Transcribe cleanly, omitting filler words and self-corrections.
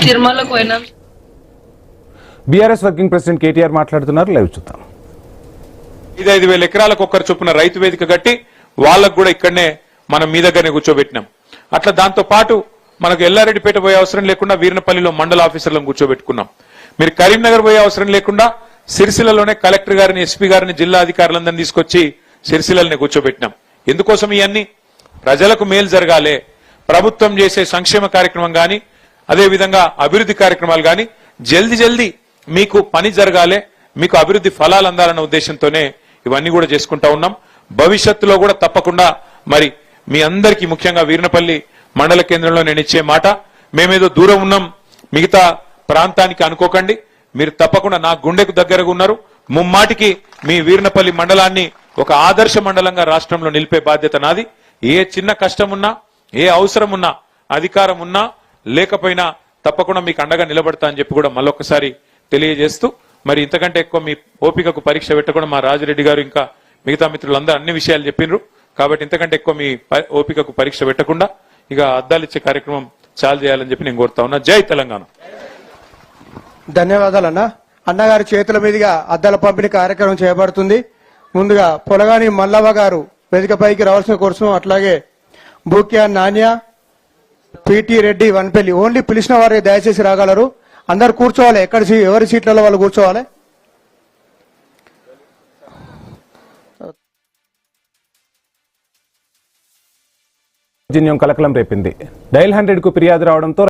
తిరుమలకు పోయినాం. BRS working president KTR మాట్లాడుతున్నారు. లైవ్ చూద్దాం. 5,000 ఎకరాలకు ఒక్కరు చొప్పున రైతు వేదిక కట్టి వాళ్ళకు కూడా ఇక్కడనే మనం మీ దగ్గరనే కూర్చోబెట్టినాం. అట్లా దాంతో పాటు మనకు ఎల్లారెడ్డిపేట పోయే అవసరం లేకుండా వీరనపల్లిలో మండల ఆఫీసర్లను కూర్చోబెట్టుకున్నాం. మీరు కరీంనగర్ పోయే అవసరం లేకుండా సిరిసిల్లలోనే కలెక్టర్ గారిని, ఎస్పీ గారిని, జిల్లా అధికారులందరినీ తీసుకొచ్చి సిరిసిల్లల్ని కూర్చోబెట్టినాం. ఎందుకోసం ఇవన్నీ? ప్రజలకు మేలు జరగాలి. ప్రభుత్వం చేసే సంక్షేమ కార్యక్రమం గాని, అదే విధంగా అభివృద్ధి కార్యక్రమాలు గాని జల్దీ మీకు పని జరగాలి, మీకు అభివృద్ధి ఫలాలు అందాలన్న ఉద్దేశంతోనే ఇవన్నీ కూడా చేసుకుంటా ఉన్నాం. భవిష్యత్తులో కూడా తప్పకుండా మరి మీ అందరికీ, ముఖ్యంగా వీరనపల్లి మండల కేంద్రంలో నేను ఇచ్చే మాట, మేమేదో దూరం ఉన్నాం మిగతా ప్రాంతానికి అనుకోకండి. మీరు తప్పకుండా నా గుండెకు దగ్గరగా ఉన్నారు. ముమ్మాటికి మీ వీరనపల్లి మండలాన్ని ఒక ఆదర్శ మండలంగా రాష్ట్రంలో నిలిపే బాధ్యత నాది. ఏ చిన్న కష్టం ఉన్నా, ఏ అవసరం ఉన్నా, అధికారం ఉన్నా లేకపోయినా తప్పకుండా మీకు అండగా నిలబడతా అని చెప్పి కూడా మళ్ళొకసారి తెలియజేస్తూ, మరి ఇంతకంటే ఎక్కువ మీ ఓపికకు పరీక్ష పెట్టకుండా మా రాజిరెడ్డి గారు ఇంకా మిగతా మిత్రులందరూ అన్ని విషయాలు చెప్పినారు. కాబట్టి ఇంతకంటే ఎక్కువ మీ ఓపికకు పరీక్ష పెట్టకుండా ఇక అద్దాలు ఇచ్చే కార్యక్రమం చాలు చేయాలని చెప్పి నేను కోరుతా ఉన్నా. జై తెలంగాణ. ధన్యవాదాలు అన్న. అన్నగారి చేతుల మీదుగా అద్దాల పంపిణీ కార్యక్రమం చేయబడుతుంది. ముందుగా పొలగాని మల్లవ్వ గారు వేదికపైకి రావాల్సిన కోరుసు. అట్లాగే బూక్యా నాన్య, పిటి రెడ్డి, వన్పల్లి. ఓన్లీ పిలిచిన వారే దయచేసి రాగలరు. అందరు కూర్చోవాలి. ఎవరి సీట్లలో వాళ్ళు కూర్చోవాలి. కలకలం రేపింది. డయల్ 100 కు ఫిర్యాదు రావడంతో